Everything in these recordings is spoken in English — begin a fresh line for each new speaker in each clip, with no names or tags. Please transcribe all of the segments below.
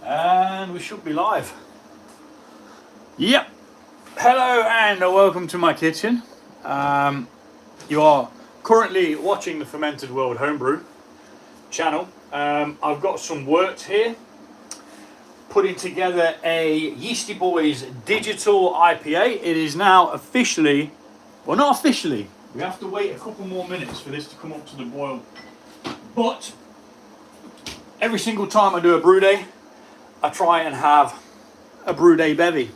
And we should be live. Yep. Hello and welcome to my kitchen. You are currently watching the Fermented World Homebrew channel. I've got some works here, putting together a Yeasty Boys digital IPA. It is now officially, well, not officially, we have to wait a couple more minutes for this to come up to the boil. But every single time I do a brew day, I try and have a brew day bevy.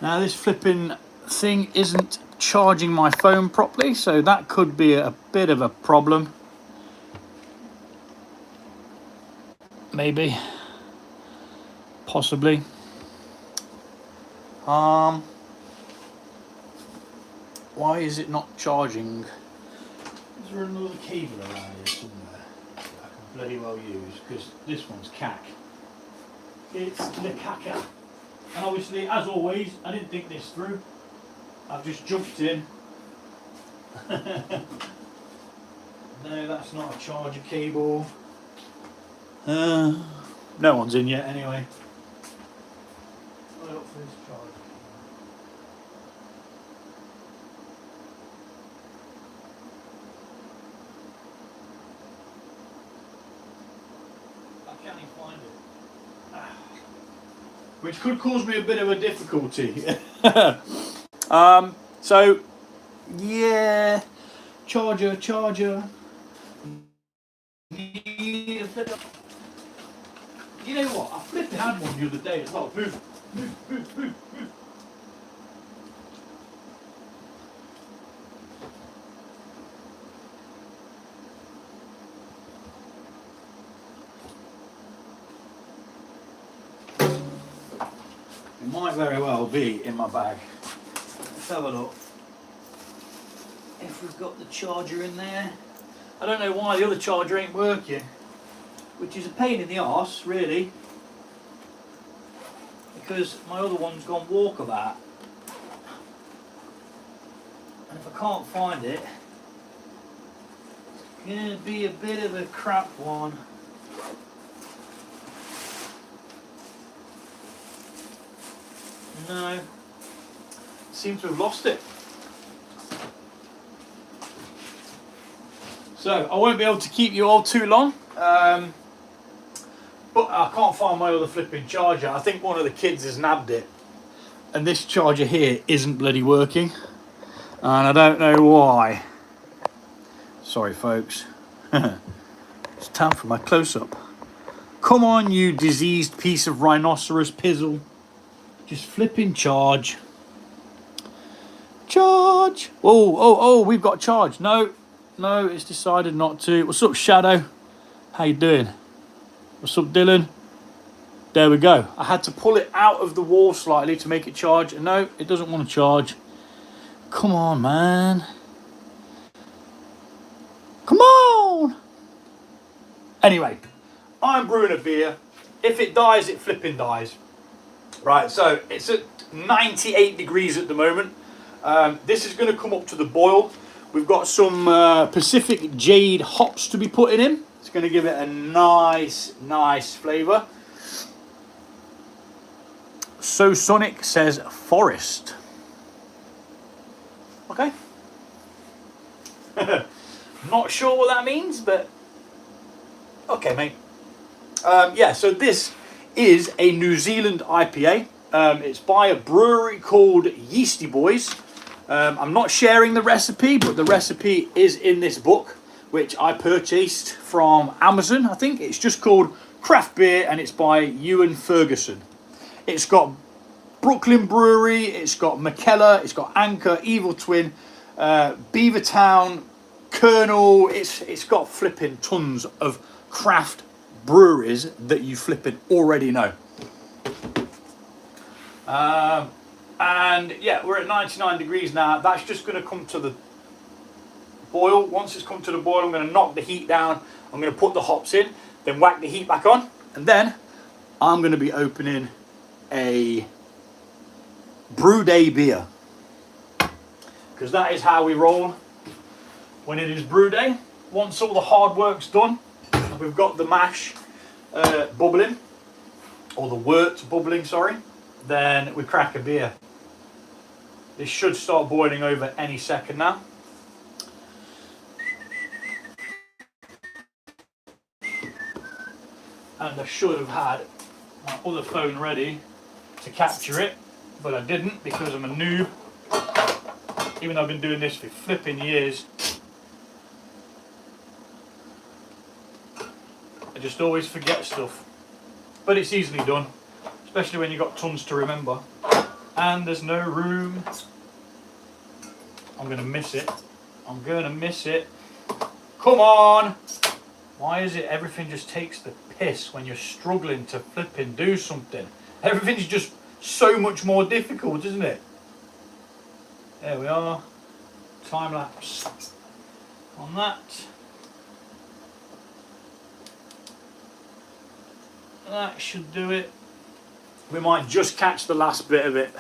Now this flipping thing isn't charging my phone properly, so that could be a bit of a problem. Maybe. Possibly. Why is it not charging? Is there another cable around here somewhere that I can bloody well use? Because this one's cack. It's the caca. And obviously, as always, I didn't think this through. I've just jumped in. No, that's not a charger cable. No one's in yet anyway. Look for this charger. I can't even find it. Which could cause me a bit of a difficulty. So yeah, charger. You know what? I flipping had one the other day as well. Move. It might very well be in my bag. Let's have a look. If we've got the charger in there. I don't know why the other charger ain't working, which is a pain in the arse, really, because my other one's gone walkabout. And if I can't find it, it's going to be a bit of a crap one. No, seem to have lost it. So I won't be able to keep you all too long, but I can't find my other flipping charger. I think one of the kids has nabbed it, and this charger here isn't bloody working, and I don't know why. Sorry folks. It's time for my close-up. Come on, you diseased piece of rhinoceros pizzle. Just flipping charge. Charge! Oh, we've got charge. No, it's decided not to. What's up, Shadow? How you doing? What's up, Dylan? There we go. I had to pull it out of the wall slightly to make it charge. And no, it doesn't want to charge. Come on, man. Come on! Anyway, I'm brewing a beer. If it dies, it flipping dies. Right, so it's at 98 degrees at the moment. This is going to come up to the boil. We've got some Pacific Jade hops to be putting in. It's going to give it a nice flavour. So Sonic says forest. Okay. Not sure what that means, but okay, mate. Yeah, so this is a New Zealand IPA. It's by a brewery called Yeasty Boys. I'm not sharing the recipe, but the recipe is in this book, which I purchased from Amazon. I think it's just called Craft Beer, and it's by Ewan Ferguson. It's got Brooklyn Brewery, it's got McKellar, it's got Anchor, Evil Twin, Beavertown, Colonel. It's got flipping tons of craft breweries that you flipping already know. And yeah, we're at 99 degrees now. That's just going to come to the boil. Once it's come to the boil, I'm going to knock the heat down. I'm going to put the hops in, then whack the heat back on, and then I'm going to be opening a brew day beer, because that is how we roll when it is brew day. Once all the hard work's done, we've got the mash bubbling, or the wort bubbling, sorry, then we crack a beer. This should start boiling over any second now. And I should have had my other phone ready to capture it, but I didn't because I'm a noob. Even though I've been doing this for flipping years, I just always forget stuff. But it's easily done, especially when you've got tons to remember. And there's no room. I'm going to miss it. I'm going to miss it. Come on! Why is it everything just takes the piss when you're struggling to flipping do something? Everything's just so much more difficult, isn't it? There we are. Time lapse on that. That should do it. We might just catch the last bit of it.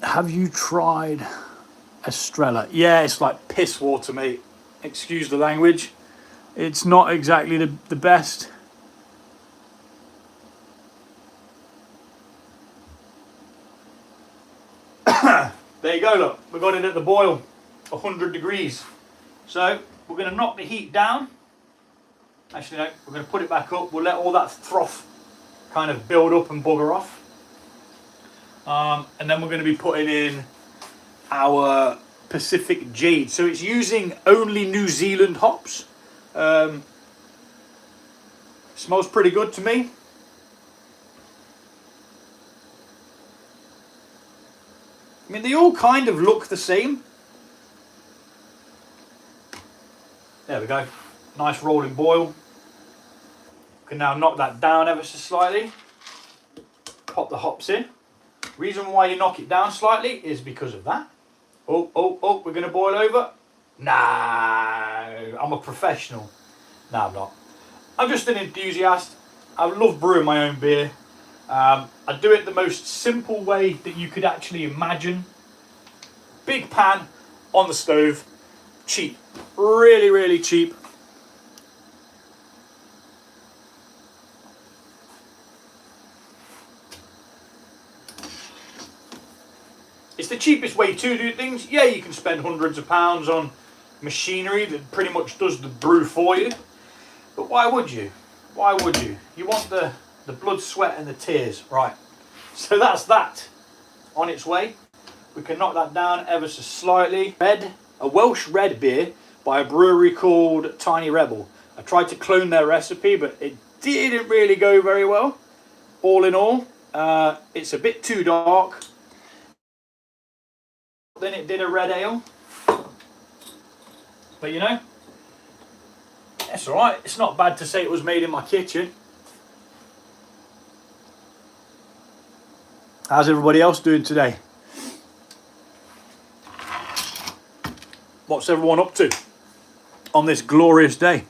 Have you tried Estrella? Yeah, it's like piss water, mate. Excuse the language. It's not exactly the best. There you go, look. We got it at the boil, 100 degrees. So we're going to knock the heat down. Actually, no, we're going to put it back up. We'll let all that froth kind of build up and bugger off. And then we're going to be putting in our Pacific Jade. So it's using only New Zealand hops. Smells pretty good to me. I mean, they all kind of look the same. There we go. Nice rolling boil. Can now knock that down ever so slightly. Pop the hops in. Reason why you knock it down slightly is because of that. Oh, we're going to boil over. Nah, I'm a professional. No, I'm not. I'm just an enthusiast. I love brewing my own beer. I do it the most simple way that you could actually imagine. Big pan on the stove. Cheap. Really, really cheap. It's the cheapest way to do things. Yeah, you can spend hundreds of pounds on machinery that pretty much does the brew for you. But why would you? Why would you? You want the blood, sweat and the tears. Right. So that's that on its way. We can knock that down ever so slightly. A Welsh red beer by a brewery called Tiny Rebel. I tried to clone their recipe, but it didn't really go very well. All in all, it's a bit too dark than it did a red ale. But you know, it's alright. It's not bad to say it was made in my kitchen. How's everybody else doing today? What's everyone up to on this glorious day?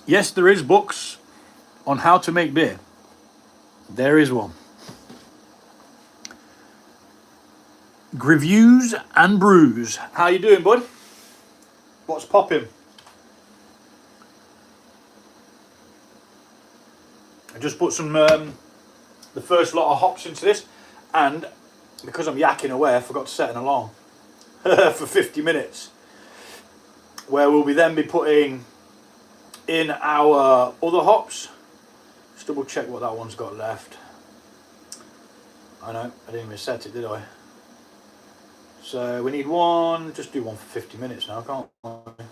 Yes, there is books on how to make beer. There is one. Reviews and brews. How you doing, bud? What's popping? I just put some the first lot of hops into this, and because I'm yakking away, I forgot to set an alarm for 50 minutes, where we'll then be putting in our other hops. Just double check what that one's got left. I know, I didn't even set it, did I? So we need one, just do one for 50 minutes now, can't we?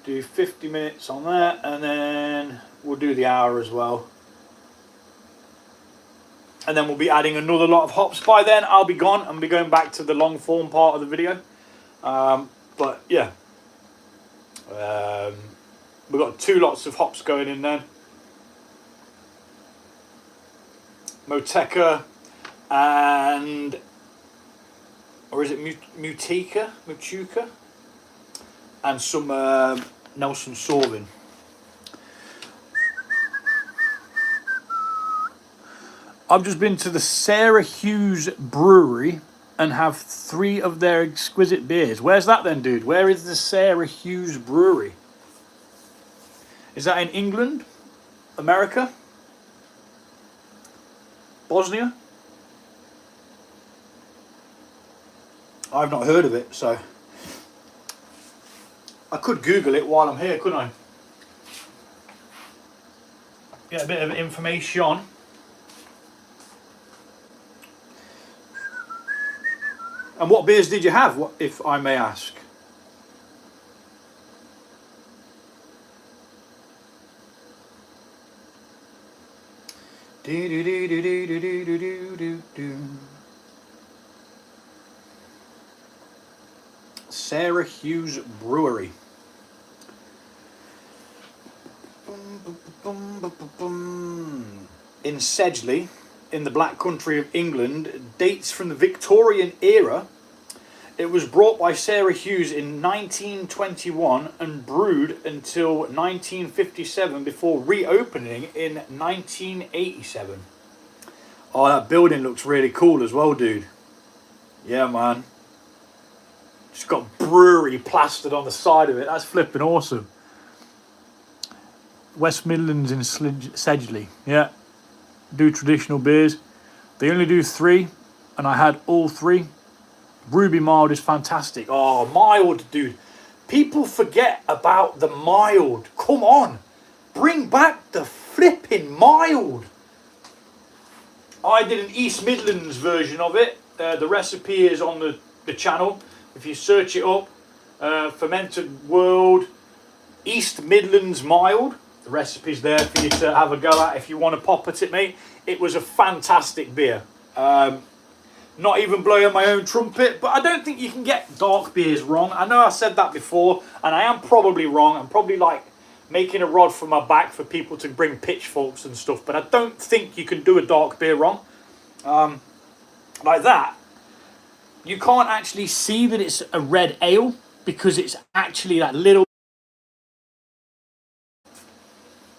Do 50 minutes on that, and then we'll do the hour as well. And then we'll be adding another lot of hops. By then I'll be gone and be going back to the long form part of the video. But yeah, we've got 2 lots of hops going in then. Moteca and, or is it Mutuca, and some Nelson Sauvin. I've just been to the Sarah Hughes Brewery and have 3 of their exquisite beers. Where's that then, dude? Where is the Sarah Hughes Brewery? Is that in England? America? Bosnia? I've not heard of it, so I could Google it while I'm here, couldn't I? Get a bit of information. And what beers did you have, if I may ask? Sarah Hughes Brewery. In Sedgley, in the Black Country of England, dates from the Victorian era. It was brought by Sarah Hughes in 1921 and brewed until 1957 before reopening in 1987. Oh, that building looks really cool as well, dude. Yeah, man. It's got brewery plastered on the side of it. That's flipping awesome. West Midlands in Sedgley. Yeah. Do traditional beers. They only do 3, and I had all 3. Ruby mild is fantastic. Oh, mild, dude. People forget about the mild. Come on. Bring back the flipping mild. I did an East Midlands version of it. The recipe is on the channel. If you search it up, Fermented World, East Midlands mild. The recipe's there for you to have a go at if you want to pop at it, mate. It was a fantastic beer. Not even blowing my own trumpet, but I don't think you can get dark beers wrong. I know I said that before, and I am probably wrong. I'm probably like making a rod for my back for people to bring pitchforks and stuff, but I don't think you can do a dark beer wrong. Like that. You can't actually see that it's a red ale because it's actually that little...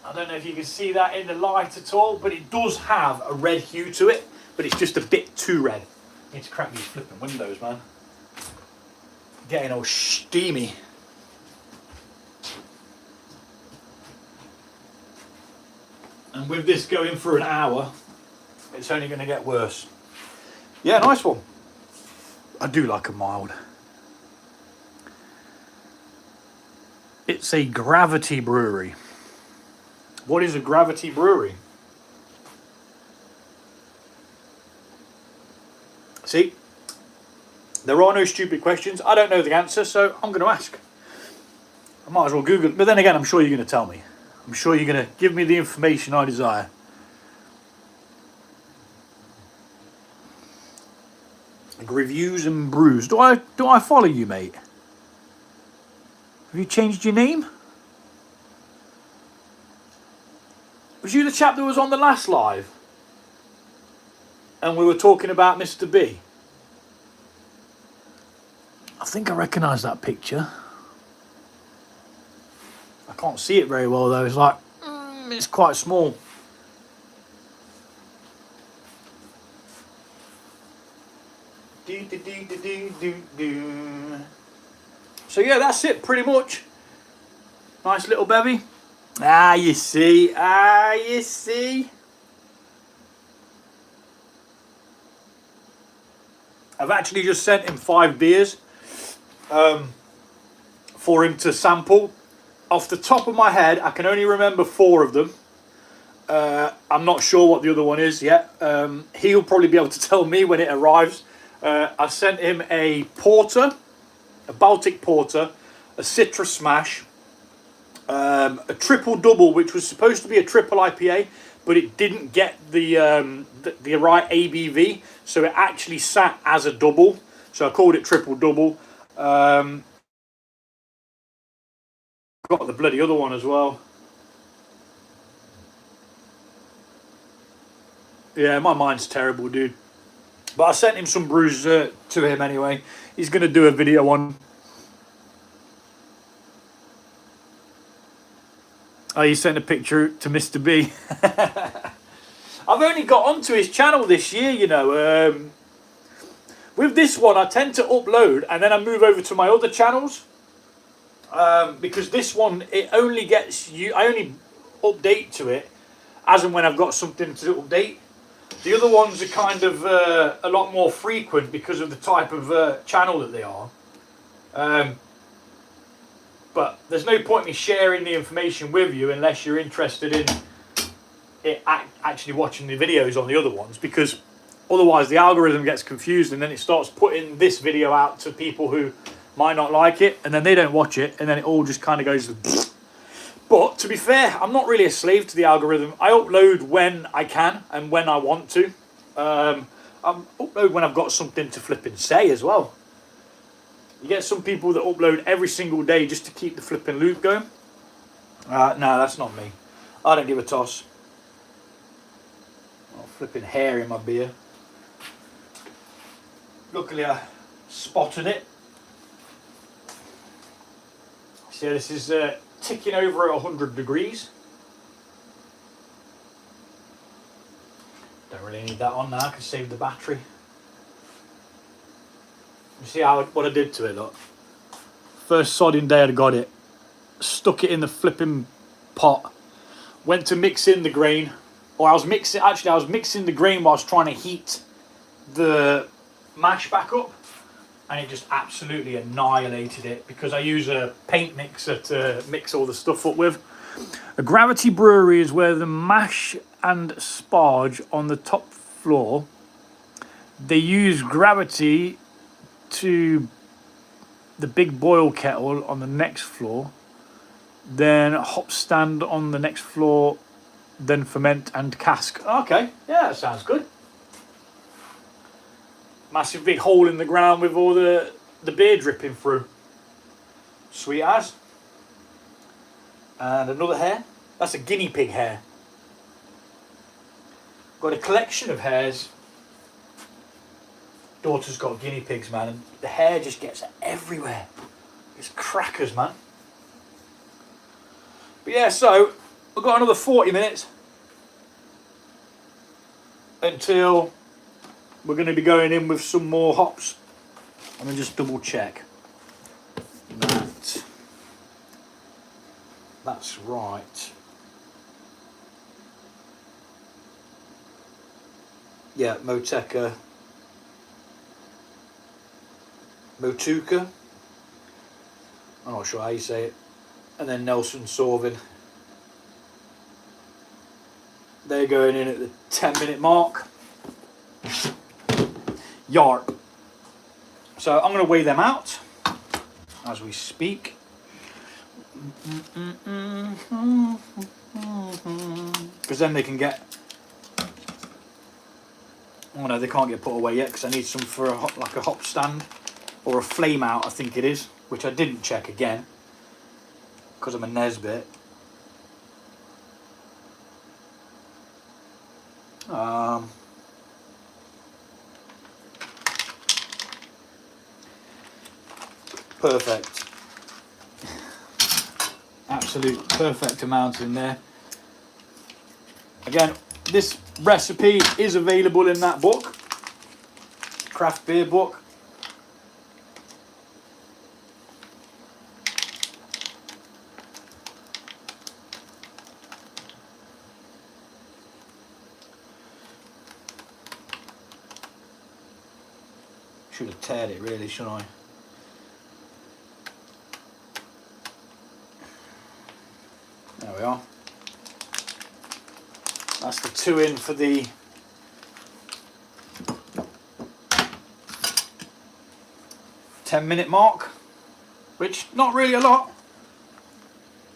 I don't know if you can see that in the light at all, but it does have a red hue to it, but it's just a bit too red. I need to crack these flipping windows, man. Getting all steamy. And with this going for an hour, it's only going to get worse. Yeah, nice one. I do like a mild. It's a Gravity Brewery. What is a Gravity Brewery? See, there are no stupid questions. I don't know the answer, so I'm going to ask. I might as well Google it. But then again, I'm sure you're going to tell me. I'm sure you're going to give me the information I desire. Reviews and brews. Do I follow you, mate? Have you changed your name? Was you the chap that was on the last live? And we were talking about Mr. B? I think I recognise that picture. I can't see it very well though. It's like, it's quite small. So yeah, that's it pretty much. Nice little bevy. Ah, you see. Ah, you see. I've actually just sent him 5 beers for him to sample. Off the top of my head, I can only remember 4 of them. I'm not sure what the other one is yet. He'll probably be able to tell me when it arrives. I sent him a porter, a Baltic porter, a citrus smash, a triple double, which was supposed to be a triple IPA, but it didn't get the right ABV, so it actually sat as a double. So I called it triple double. Got the bloody other one as well. Yeah, my mind's terrible, dude. But I sent him some brews to him anyway. He's going to do a video on... Oh, you sent a picture to Mr. B. I've only got onto his channel this year, you know. With this one, I tend to upload and then I move over to my other channels. Because this one, it only gets you. I only update to it as and when I've got something to update. The other ones are kind of a lot more frequent because of the type of channel that they are. But there's no point in me sharing the information with you unless you're interested in it actually watching the videos on the other ones, because otherwise the algorithm gets confused and then it starts putting this video out to people who might not like it, and then they don't watch it, and then it all just kind of goes. But to be fair, I'm not really a slave to the algorithm. I upload when I can and when I want to. I upload when I've got something to flipping say as well. You get some people that upload every single day just to keep the flipping loop going. No, that's not me. I don't give a toss. Oh, flipping hair in my beer. Luckily I spotted it. So this is ticking over at 100 degrees. Don't really need that on now, I can save the battery. You see what I did to it, look. First sodding day I got it. Stuck it in the flipping pot. Went to mix in the grain. Or I was mixing the grain whilst trying to heat the mash back up. And it just absolutely annihilated it because I use a paint mixer to mix all the stuff up with. A gravity brewery is where the mash and sparge on the top floor. They use gravity to the big boil kettle on the next floor, then hop stand on the next floor, then ferment and cask. Okay, yeah, that sounds good. Massive big hole in the ground with all the beer dripping through. Sweet as. And another hair. That's a guinea pig hair. Got a collection of hairs. Daughter's got guinea pigs, man, and the hair just gets everywhere. It's crackers, man. But yeah, so I've got another 40 minutes until we're going to be going in with some more hops. Let me just double check that that's right. Yeah, Motuka. I'm not sure how you say it. And then Nelson Sauvin. They're going in at the 10-minute mark. Yarp. So I'm going to weigh them out as we speak. Because then they can get... Oh no, they can't get put away yet because I need some for like a hop stand or a flame out, I think it is, which I didn't check again because I'm a Nesbit. Perfect. Absolute perfect amount in there. Again, this recipe is available in that book, craft beer book. Should have teared it really, shouldn't I? There we are. That's the 2 in for the $10-minute mark, which not really a lot.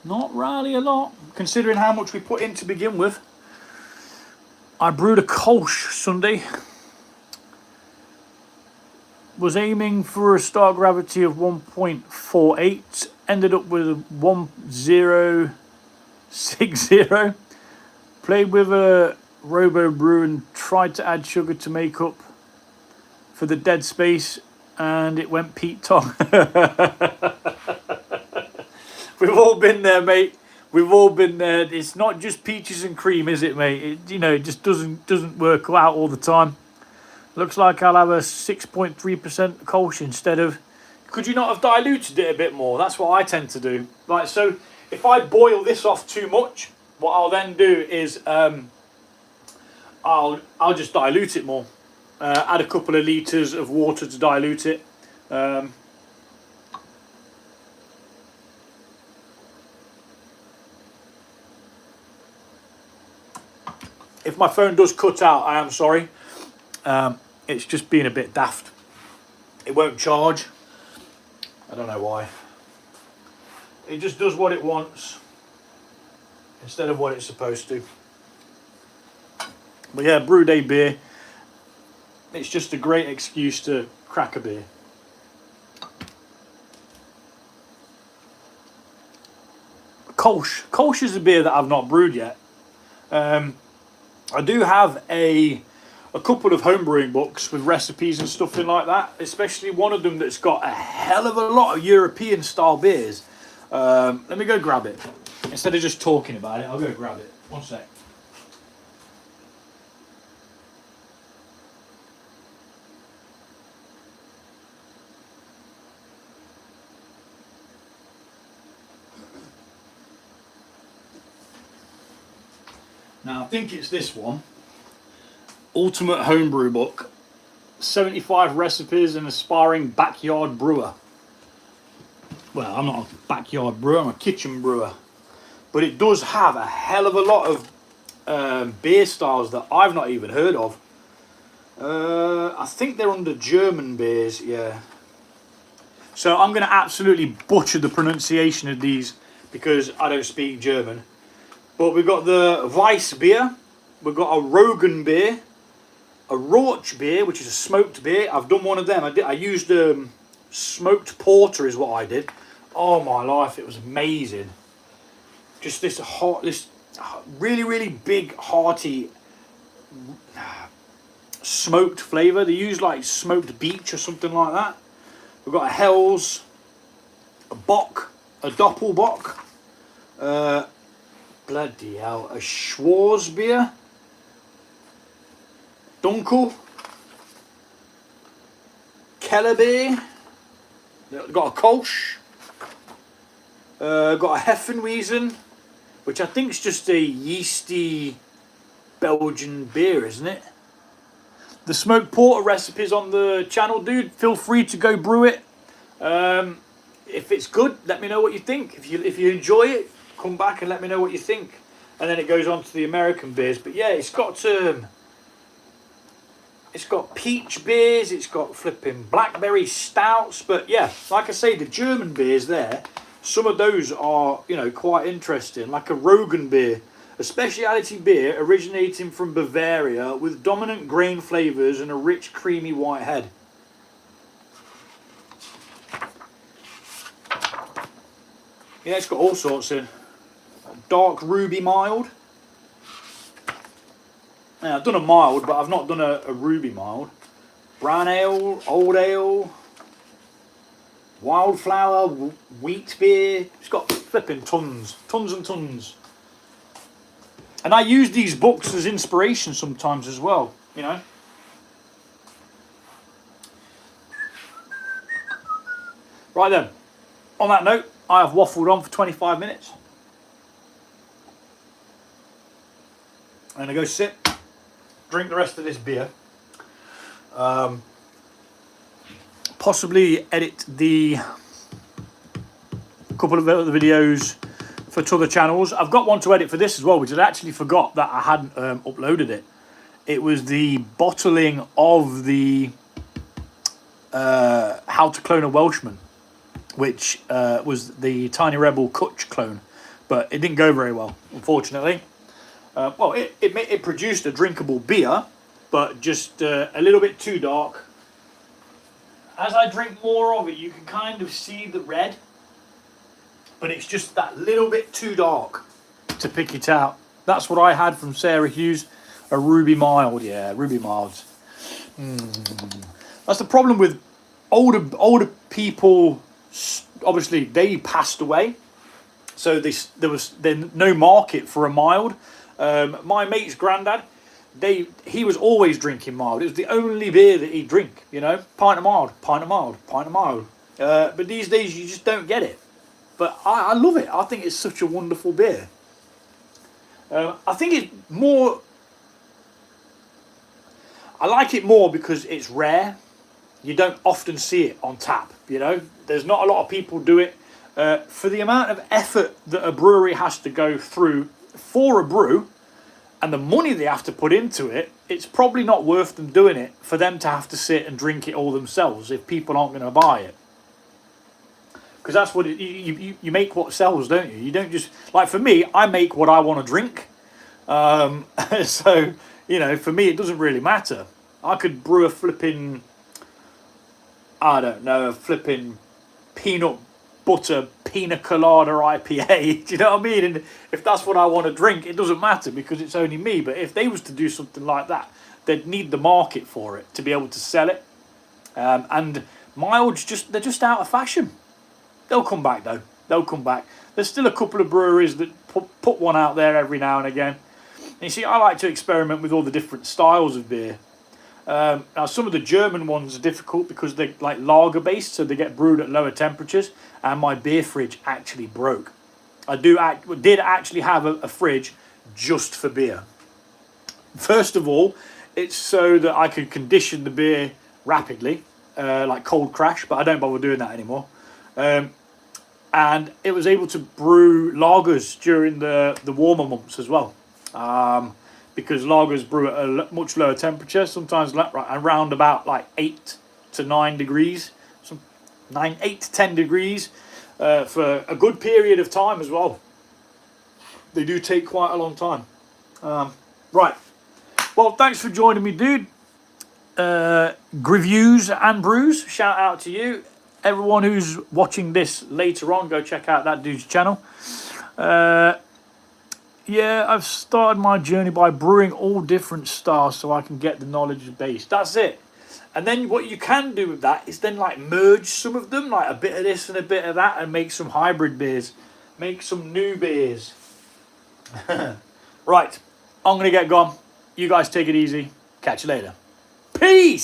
Not really a lot, considering how much we put in to begin with. I brewed a Kolsch Sunday. Was aiming for a start gravity of 1.48. Ended up with a 1060. Played with a Robo Brew and tried to add sugar to make up for the dead space, and it went Pete Tong. We've all been there, mate. we've all been there. It's not just peaches and cream, is it, mate? It just doesn't work out all the time. Looks like I'll have a 6.3% Kolsch instead of... Could you not have diluted it a bit more? That's what I tend to do. Like, so if I boil this off too much, what I'll then do is I'll just dilute it more. Add a couple of litres of water to dilute it. If my phone does cut out, I am sorry. It's just being a bit daft. It won't charge. I don't know why. It just does what it wants instead of what it's supposed to. But yeah, brew day beer. It's just a great excuse to crack a beer. Kolsch. Kolsch is a beer that I've not brewed yet. I do have a couple of homebrewing books with recipes and stuff in like that, especially one of them that's got a hell of a lot of European style beers. Let me go grab it. Instead of just talking about it, I'll go grab it. One sec. Now, I think it's this one. Ultimate Homebrew Book. 75 recipes and aspiring backyard brewer. Well, I'm not a backyard brewer, I'm a kitchen brewer. But it does have a hell of a lot of beer styles that I've not even heard of. I think they're under German beers, yeah. So I'm going to absolutely butcher the pronunciation of these because I don't speak German. But we've got the Weiss beer, we've got a Rogan beer, a Rauch beer, which is a smoked beer. I've done one of them. I used smoked porter is what I did. Oh my life, it was amazing. Just this really, really big, hearty, smoked flavour. They use like smoked beech or something like that. We've got a Hell's, a Bock, a Doppelbock, bloody hell, a Schwarzbier, Dunkel, Kellerbier, got a Kolsch, got a Heffenweizen, which I think is just a yeasty Belgian beer, isn't it? The smoked porter recipes on the channel, dude. Feel free to go brew it. If it's good, let me know what you think. If you enjoy it, come back and let me know what you think. And then it goes on to the American beers. But yeah, it's got peach beers, it's got flipping blackberry stouts. But yeah, like I say, the German beers there, some of those are, quite interesting. Like a Rogan beer, a specialty beer originating from Bavaria with dominant grain flavours and a rich, creamy white head. Yeah, it's got all sorts in. Dark ruby mild. Now, I've done a mild, but I've not done a ruby mild. Brown ale, old ale, wildflower, wheat beer. It's got flipping tons and tons. And I use these books as inspiration sometimes as well, Right then, on that note, I have waffled on for 25 minutes. I'm going to go sit, drink the rest of this beer. Possibly edit the couple of other videos for two other channels. I've got one to edit for this as well, which I actually forgot that I hadn't uploaded it. It was the bottling of the How to Clone a Welshman, which was the Tiny Rebel Kutch clone, but it didn't go very well, unfortunately. Well, it produced a drinkable beer, but just a little bit too dark. As I drink more of it, you can kind of see the red, but it's just that little bit too dark to pick it out. That's what I had from Sarah Hughes, a Ruby Mild. Yeah, Ruby Milds. That's the problem with older people. Obviously, they passed away. So there was then no market for a mild. My mate's granddad, he was always drinking mild. It was the only beer that he'd drink, you know, pint of mild, pint of mild, pint of mild. But these days you just don't get it. But I love it. I think it's such a wonderful beer. I think it's more. I like it more because it's rare. You don't often see it on tap, you know. There's not a lot of people do it. For the amount of effort that a brewery has to go through for a brew and the money they have to put into it, it's probably not worth them doing it for them to have to sit and drink it all themselves if people aren't going to buy it. Because that's what you make what sells, don't you? You don't just, like for me, I make what I want to drink. So, you know, for me, it doesn't really matter. I could brew a flipping, I don't know, a flipping peanut butter pina colada IPA. Do you know what I mean? And if that's what I want to drink, it doesn't matter because it's only me. But if they was to do something like that, they'd need the market for it to be able to sell it. And milds, they're just out of fashion. They'll come back though. They'll come back. There's still a couple of breweries that put one out there every now and again. And you see, I like to experiment with all the different styles of beer. Now, some of the German ones are difficult because they're like lager based, so they get brewed at lower temperatures. And my beer fridge actually broke. I did actually have a fridge just for beer. First of all, it's so that I could condition the beer rapidly, like cold crash, but I don't bother doing that anymore. And it was able to brew lagers during the warmer months as well. Because lagers brew at a much lower temperature, sometimes around about like 8 to 9 degrees, 8 to 10 degrees for a good period of time as well. They do take quite a long time. Right. Well, thanks for joining me, dude. Reviews and brews, shout out to you. Everyone who's watching this later on, go check out that dude's channel. Yeah, I've started my journey by brewing all different styles so I can get the knowledge base. That's it. And then what you can do with that is then like merge some of them, like a bit of this and a bit of that, and make some hybrid beers. Make some new beers. Right, I'm going to get gone. You guys take it easy. Catch you later. Peace!